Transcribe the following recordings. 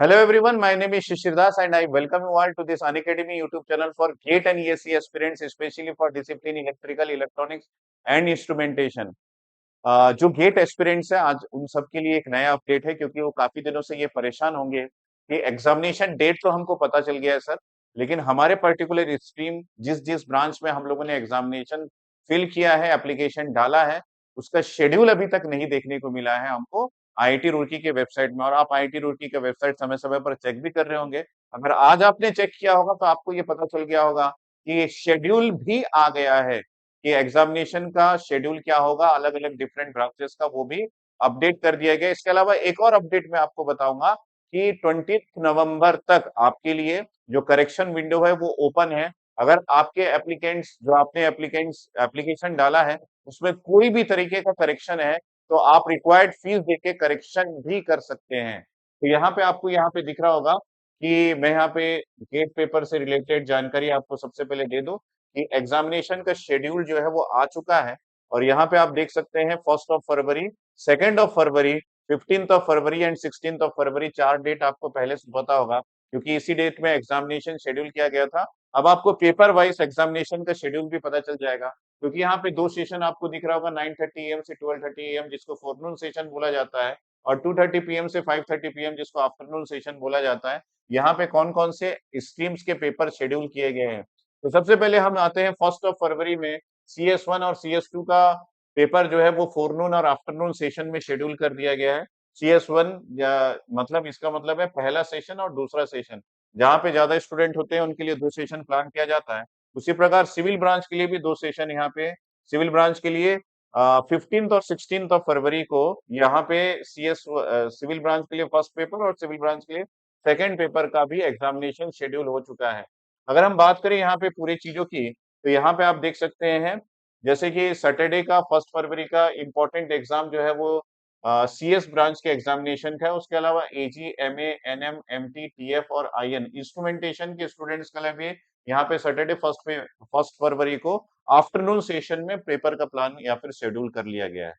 Hello everyone, my name is Shishir Das and I welcome you all to this Unacademy YouTube channel for GATE and ESE aspirants, especially for discipline electrical, electronics and instrumentation. जो gate aspirants है आज उन सब के लिए एक नया update है क्योंकि वो काफी दिनों से ये परेशान होंगे कि एग्जामिनेशन डेट तो हमको पता चल गया है सर, लेकिन हमारे पर्टिकुलर स्ट्रीम जिस जिस ब्रांच में हम लोगों ने एग्जामिनेशन फिल किया है, एप्लीकेशन डाला है, उसका शेड्यूल अभी तक नहीं देखने को मिला है हमको आईआईटी रुड़की के वेबसाइट में। और आप आईआईटी रुड़की का वेबसाइट समय समय पर चेक भी कर रहे होंगे। अगर आज आपने चेक किया होगा तो आपको ये पता चल गया होगा कि शेड्यूल भी आ गया है कि एग्जामिनेशन का शेड्यूल क्या होगा, अलग अलग डिफरेंट ब्रांचेस का वो भी अपडेट कर दिया गया। इसके अलावा एक और अपडेट मैं आपको बताऊंगा कि 20 नवंबर तक आपके लिए जो करेक्शन विंडो है वो ओपन है। अगर आपके एप्लीकेंट्स जो आपने एप्लीकेंट्स एप्लीकेशन डाला है उसमें कोई भी तरीके का करेक्शन है तो आप रिक्वायर्ड फीस देके करेक्शन भी कर सकते हैं। तो यहाँ पे आपको यहाँ पे दिख रहा होगा कि मैं यहाँ पे गेट पेपर से रिलेटेड जानकारी आपको सबसे पहले दे दूं कि एग्जामिनेशन का शेड्यूल जो है वो आ चुका है। और यहाँ पे आप देख सकते हैं 1 फरवरी, 2 फरवरी, 15 फरवरी एंड 16 फरवरी, 4 डेट आपको पहले से पता होगा क्योंकि इसी डेट में एग्जामिनेशन शेड्यूल किया गया था। अब आपको पेपर वाइज एग्जामिनेशन का शेड्यूल भी पता चल जाएगा क्योंकि यहाँ पे दो सेशन आपको दिख रहा होगा 9:30 AM से 12:30 AM जिसको फोरनून सेशन बोला जाता है, और 2:30 PM से 5:30 PM जिसको आफ्टरनून सेशन बोला जाता है। यहाँ पे कौन कौन से स्ट्रीम्स के पेपर शेड्यूल किए गए हैं। तो सबसे पहले हम आते हैं 1 फरवरी में CS1 और CS2 का पेपर जो है वो फोरनून और आफ्टरनून सेशन में शेड्यूल कर दिया गया है। CS1 या मतलब इसका मतलब है पहला सेशन और दूसरा सेशन, जहाँ पे ज्यादा स्टूडेंट होते हैं उनके लिए दो सेशन प्लान किया जाता है। उसी प्रकार सिविल ब्रांच के लिए भी दो सेशन यहाँ पे सिविल ब्रांच के लिए 15 और 16 फरवरी को यहाँ पे सिविल ब्रांच के लिए फर्स्ट पेपर और सिविल ब्रांच के लिए सेकेंड पेपर का भी एग्जामिनेशन शेड्यूल हो चुका है। अगर हम बात करें यहाँ पे पूरी चीजों की तो यहाँ पे आप देख सकते हैं जैसे कि सैटरडे का 1 फरवरी का इम्पोर्टेंट एग्जाम जो है वो CS ब्रांच के एग्जामिनेशन का है। उसके अलावा AG, MA, NM, MT, TF और IN इंस्ट्रूमेंटेशन के स्टूडेंट्स के लिए भी यहाँ पे सैटरडे 1 फरवरी को आफ्टरनून सेशन में पेपर का प्लान या फिर शेड्यूल कर लिया गया है।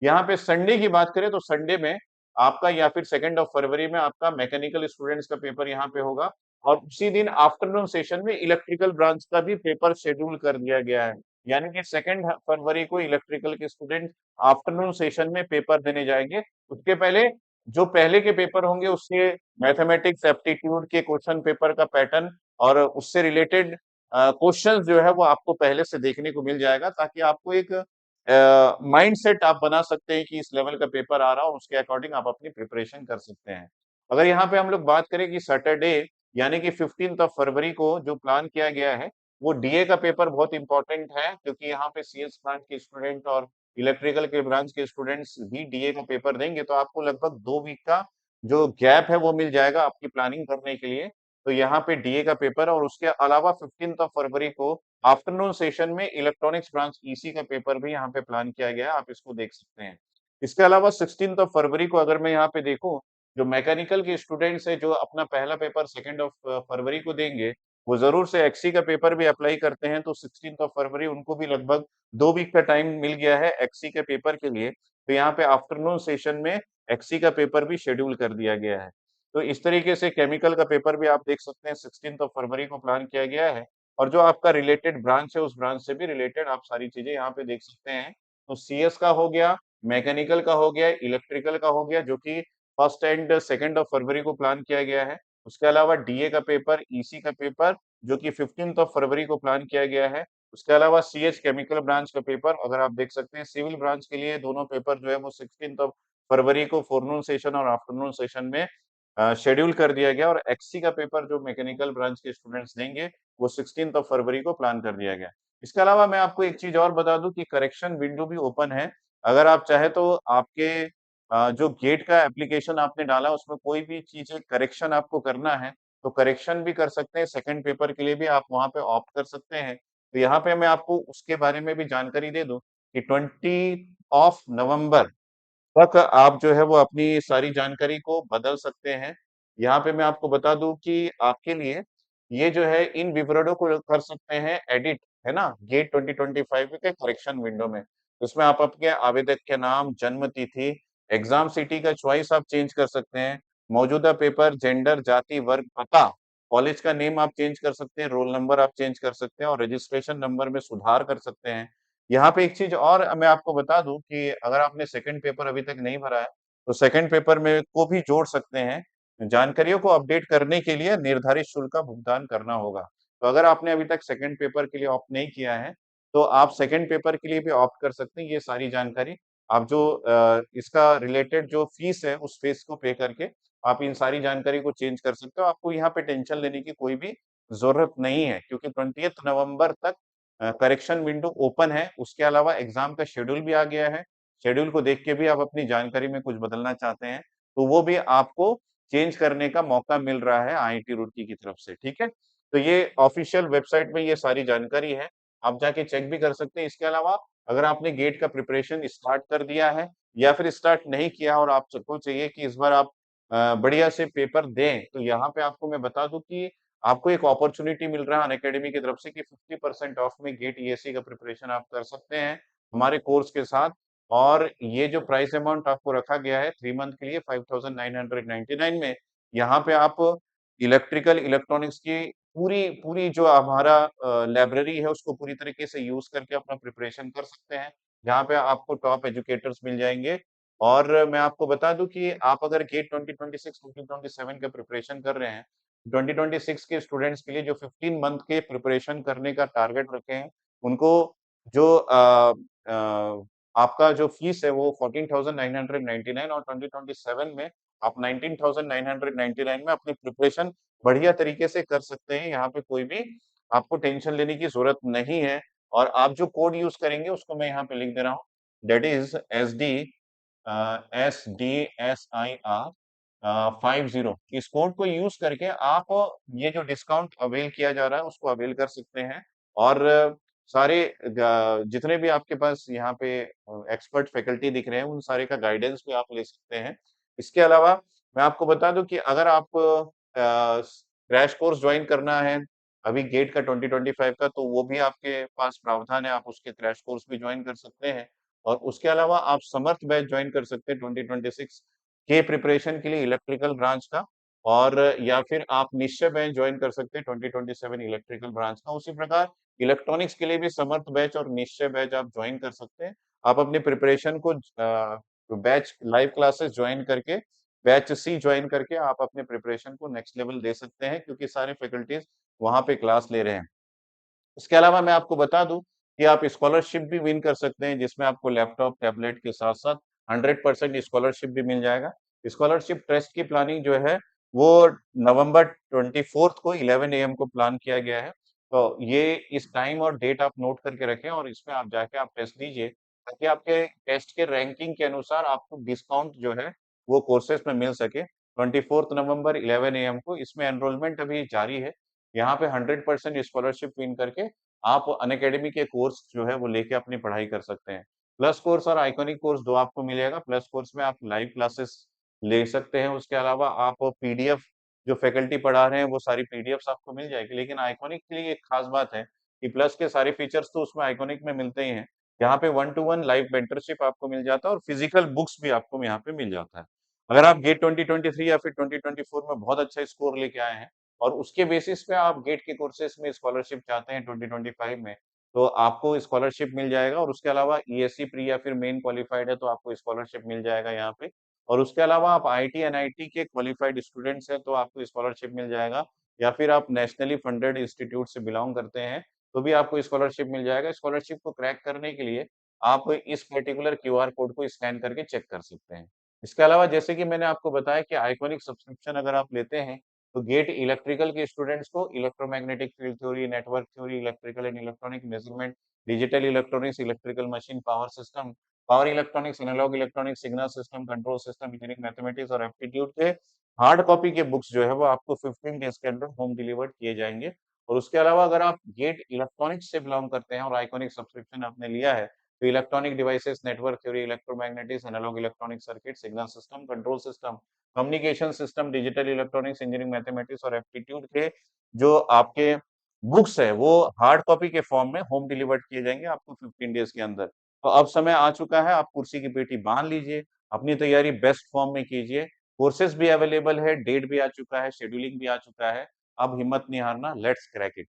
यहाँ पे संडे की बात करें तो संडे में आपका या फिर 2 फरवरी में आपका मैकेनिकल स्टूडेंट्स का पेपर यहाँ पे होगा, और उसी दिन आफ्टरनून सेशन में इलेक्ट्रिकल ब्रांच का भी पेपर शेड्यूल कर दिया गया है। यानी कि 2 फरवरी को इलेक्ट्रिकल के स्टूडेंट आफ्टरनून सेशन में पेपर देने जाएंगे। उसके पहले जो पहले के पेपर होंगे उसके मैथमेटिक्स एप्टीट्यूड के क्वेश्चन पेपर का पैटर्न और उससे रिलेटेड क्वेश्चन जो है वो आपको पहले से देखने को मिल जाएगा, ताकि आपको एक माइंड सेट आप बना सकते हैं कि इस लेवल का पेपर आ रहा है और उसके अकॉर्डिंग आप अपनी प्रिपरेशन कर सकते हैं। अगर यहाँ पे हम लोग बात करें कि सैटरडे यानी कि 15 फरवरी को जो प्लान किया गया है वो डीए का पेपर बहुत इंपॉर्टेंट है, क्योंकि यहाँ पे CS ब्रांच के स्टूडेंट और इलेक्ट्रिकल के ब्रांच के स्टूडेंट्स भी डीए का पेपर देंगे, तो आपको लगभग 2 वीक का जो गैप है वो मिल जाएगा आपकी प्लानिंग करने के लिए। तो यहाँ पे डीए का पेपर और उसके अलावा 15 फरवरी को आफ्टरनून सेशन में इलेक्ट्रॉनिक्स ब्रांच ईसी का पेपर भी यहाँ पे प्लान किया गया है, आप इसको देख सकते हैं। इसके अलावा 16 फरवरी को अगर मैं यहाँ पे देखूं, जो मैकेनिकल के स्टूडेंट्स है जो अपना पहला पेपर 2 फरवरी को देंगे, वो जरूर से एक्सी का पेपर भी अप्लाई करते हैं, तो 16 फरवरी उनको भी लगभग 2 वीक का टाइम मिल गया है एक्सी के पेपर के लिए। तो यहाँ पे आफ्टरनून सेशन में एक्सी का पेपर भी शेड्यूल कर दिया गया है। तो इस तरीके से केमिकल का पेपर भी आप देख सकते हैं 16 फरवरी को प्लान किया गया है। और जो आपका रिलेटेड ब्रांच है उस ब्रांच से भी रिलेटेड आप सारी चीजें यहाँ पे देख सकते हैं। तो CS का हो गया, मैकेनिकल का हो गया, इलेक्ट्रिकल का हो गया, जो कि 1 एंड 2 फरवरी को प्लान किया गया है। उसके अलावा डीए का पेपर, ईसी का पेपर जो कि 15 फरवरी को प्लान किया गया है। उसके अलावा CH केमिकल ब्रांच का पेपर अगर आप देख सकते हैं, सिविल ब्रांच के लिए दोनों पेपर जो है वो 16 फरवरी को फोरनून सेशन और आफ्टरनून सेशन में शेड्यूल कर दिया गया, और एक्सी का पेपर जो मैकेनिकल ब्रांच के स्टूडेंट्स देंगे वो 16 फरवरी को प्लान कर दिया गया। इसके अलावा मैं आपको एक चीज और बता दूं कि करेक्शन विंडो भी ओपन है। अगर आप चाहे तो आपके जो गेट का एप्लीकेशन आपने डाला उसमें कोई भी चीजें करेक्शन आपको करना है तो करेक्शन भी कर सकते हैं। सेकंड पेपर के लिए भी आप वहां पे ऑप्ट कर सकते हैं। तो यहाँ पे मैं आपको उसके बारे में भी जानकारी दे दूं कि 20 नवंबर तक आप जो है वो अपनी सारी जानकारी को बदल सकते हैं। यहाँ पे मैं आपको बता दूं कि आपके लिए ये जो है इन विवरणों को कर सकते हैं एडिट, है ना, गेट 2025 के करेक्शन विंडो में। उसमें आप अपने आवेदक के नाम, जन्म तिथि, एग्जाम सिटी का चॉइस आप चेंज कर सकते हैं। मौजूदा पेपर, जेंडर, जाति, वर्ग, पता, कॉलेज का नेम आप चेंज कर सकते हैं, रोल नंबर आप चेंज कर सकते हैं और रजिस्ट्रेशन नंबर में सुधार कर सकते हैं। यहाँ पे एक चीज़ और मैं आपको बता दूँ कि अगर आपने सेकंड पेपर अभी तक नहीं भरा है, तो सेकंड पेपर में को भी जोड़ सकते हैं। जानकारियों को अपडेट करने के लिए निर्धारित शुल्क का भुगतान करना होगा। तो अगर आपने अभी तक सेकंड पेपर के लिए ऑप्ट नहीं किया है, तो आप सेकंड पेपर के लिए भी ऑप्ट कर सकते हैं। ये सारी जानकारी आप जो इसका रिलेटेड जो फीस है, उस फीस को पे करके आप इन सारी जानकारी को चेंज कर सकते हो। आपको यहाँ पे टेंशन लेने की कोई भी ज़रूरत नहीं है क्योंकि 20th नवंबर तक करेक्शन विंडो ओपन है। उसके अलावा एग्ज़ाम का शेड्यूल भी आ गया है। शेड्यूल को देख के भी आप अपनी जानकारी में कुछ बदलना चाहते हैं, तो वो भी आपको चेंज करने का मौका मिल रहा है आईआईटी रुड़की की तरफ से, ठीक है? तो ये ऑफ़िशियल वेबसाइट में ये सारी जानकारी है, आप जाके चेक भी कर सकते हैं। इसके अलावा अगर आपने गेट का प्रिपरेशन स्टार्ट कर दिया है या फिर स्टार्ट नहीं किया और आप सबको चाहिए कि इस बार आप बढ़िया से पेपर दें, तो यहाँ पे आपको मैं बता दूँ कि आपको एक अपॉर्च्युनिटी मिल रहा है अनअकैडमी की तरफ से कि 50% ऑफ में गेट ईएससी का प्रिपरेशन आप कर सकते हैं, हमारे कोर्स के साथ और ये जो प्राइस अमाउंट आपको रखा गया है 3 मंथ के लिए 5999 में, यहाँ पे आप इलेक्ट्रिकल इलेक्ट्रॉनिक्स की पूरी पूरी जो हमारा लाइब्रेरी है उसको पूरी तरीके से यूज़ करके अपना प्रिपरेशन कर सकते हैं। जहाँ पे आपको टॉप एजुकेटर्स मिल जाएँगे और मैं आपको बता दूँ कि आप अगर गेट 2026, 2027 का प्रिपरेशन कर रहे हैं, 2026 के स्टूडेंट्स के लिए जो 15 मंथ के प्रिपरेशन करने का टारगेट रखे हैं, उनको जो आपका जो फीस है वो 14,999 और 2027 में आप 19,999 में अपनी प्रिपरेशन बढ़िया तरीके से कर सकते हैं। यहाँ पे कोई भी आपको टेंशन लेने की ज़रूरत नहीं है और आप जो कोड यूज़ करेंगे उसको मैं यहाँ पे लिख दे रहा हूँ। दैट इज़ SDSIR 50 इस कोड को यूज़ करके आप ये जो डिस्काउंट अवेल किया जा रहा है उसको अवेल कर सकते हैं और सारे जितने भी आपके पास यहाँ पे एक्सपर्ट फैकल्टी दिख रहे हैं उन सारे का गाइडेंस भी आप ले सकते हैं। इसके अलावा मैं आपको बता दूं कि अगर आप क्रैश कोर्स ज्वाइन करना है अभी गेट का 2025 का तो वो भी आपके पास प्रावधान है, आप उसके क्रैश कोर्स भी ज्वाइन कर सकते हैं और उसके अलावा आप समर्थ बैच ज्वाइन कर सकते हैं 2026 के प्रिपरेशन के लिए इलेक्ट्रिकल ब्रांच का और या फिर आप निश्चय बैच ज्वाइन कर सकते हैं 2027 इलेक्ट्रिकल ब्रांच का। उसी प्रकार इलेक्ट्रॉनिक्स के लिए भी समर्थ बैच और निश्चय बैच आप ज्वाइन कर सकते हैं। आप अपनी प्रिपरेशन को बैच लाइव क्लासेस ज्वाइन करके बैच सी ज्वाइन करके आप अपने प्रिपरेशन को नेक्स्ट लेवल दे सकते हैं क्योंकि सारे फैकल्टीज वहाँ पे क्लास ले रहे हैं। इसके अलावा मैं आपको बता दूँ कि आप स्कॉलरशिप भी विन कर सकते हैं जिसमें आपको लैपटॉप, टैबलेट के साथ-साथ 100% स्कॉलरशिप भी मिल जाएगा। स्कॉलरशिप ट्रस्ट की प्लानिंग जो है वो नवंबर 24th को 11 एएम को प्लान किया गया है। तो ये इस टाइम और डेट आप नोट करके रखें और इसमें आप जाके आप टेस्ट दीजिए ताकि आपके टेस्ट के रैंकिंग के अनुसार आपको डिस्काउंट जो है वो कोर्सेज़ में मिल सके। 24th नवंबर 11 एएम को इसमें एनरोलमेंट अभी जारी है। यहाँ पे 100% स्कॉलरशिप विन करके आप अनअकैडमी के कोर्स जो है वो लेके अपनी पढ़ाई कर सकते हैं। प्लस कोर्स और आइकॉनिक कोर्स 2 आपको मिलेगा। प्लस कोर्स में आप लाइव क्लासेस ले सकते हैं। उसके अलावा आप पीडीएफ जो फैकल्टी पढ़ा रहे हैं वो सारी पीडीएफ्स आपको मिल जाएगी। लेकिन आइकॉनिक के लिए एक खास बात है कि प्लस के सारे फीचर्स तो उसमें आइकॉनिक में मिलते ही हैं। यहाँ पे 1 टू 1 लाइव मेंटरशिप आपको मिल जाता है और फिजिकल बुक्स भी आपको यहाँ पे मिल जाता है। अगर आप गेट 2023 या फिर 2024 में बहुत अच्छा स्कोर लेके आए हैं और उसके बेसिस पे आप गेट के कोर्सेज में स्कॉलरशिप चाहते हैं 2025 में, तो आपको स्कॉलरशिप मिल जाएगा और उसके अलावा ईएससी प्री या फिर मेन क्वालिफाइड है तो आपको स्कॉलरशिप मिल जाएगा यहाँ पे। और उसके अलावा आप आईआईटी, एनआईटी के क्वालिफाइड स्टूडेंट्स हैं तो आपको स्कॉलरशिप मिल जाएगा या फिर आप नेशनली फंडेड इंस्टीट्यूट से बिलॉन्ग करते हैं, तो भी आपको स्कॉलरशिप मिल जाएगा। स्कॉलरशिप को क्रैक करने के लिए आप इस पर्टिकुलर क्यूआर कोड को स्कैन करके चेक कर सकते हैं। इसके अलावा जैसे कि मैंने आपको बताया कि आइकॉनिक सब्सक्रिप्शन अगर आप लेते हैं तो गेट इलेक्ट्रिकल के स्टूडेंट्स को electromagnetic field theory, network theory, electrical and electronic measurement, digital electronics, electrical machine, power system, power electronics, analog electronics, signal system, control system, engineering mathematics और एप्टीट्यूड के hard copy के books जो है वो आपको 15 days के अंदर होम डिलीवर्ड किए जाएँगे। और उसके अलावा अगर आप गेट इलेक्ट्रॉनिक्स से बिलॉन्ग करते हैं और आइकॉनिक सब्सक्रिप्शन आपने लिया है, तो electronic devices, network theory, electromagnetics, analog electronic circuit, signal system, control system, communication system, digital electronics, engineering mathematics और एप्टीट्यूड के जो आपके बुक्स है वो हार्ड कॉपी के फॉर्म में होम डिलीवर्ड किए जाएँगे आपको 15 डेज़ के अंदर। तो अब समय आ चुका है, आप कुर्सी की पेटी बाँध लीजिए, अपनी तैयारी बेस्ट फॉर्म में कीजिए कोर्सेज भी अवेलेबल है, डेट भी आ चुका है, शेड्यूलिंग भी आ चुका है। अब हिम्मत नहीं हारना, लेट्स क्रैक इट।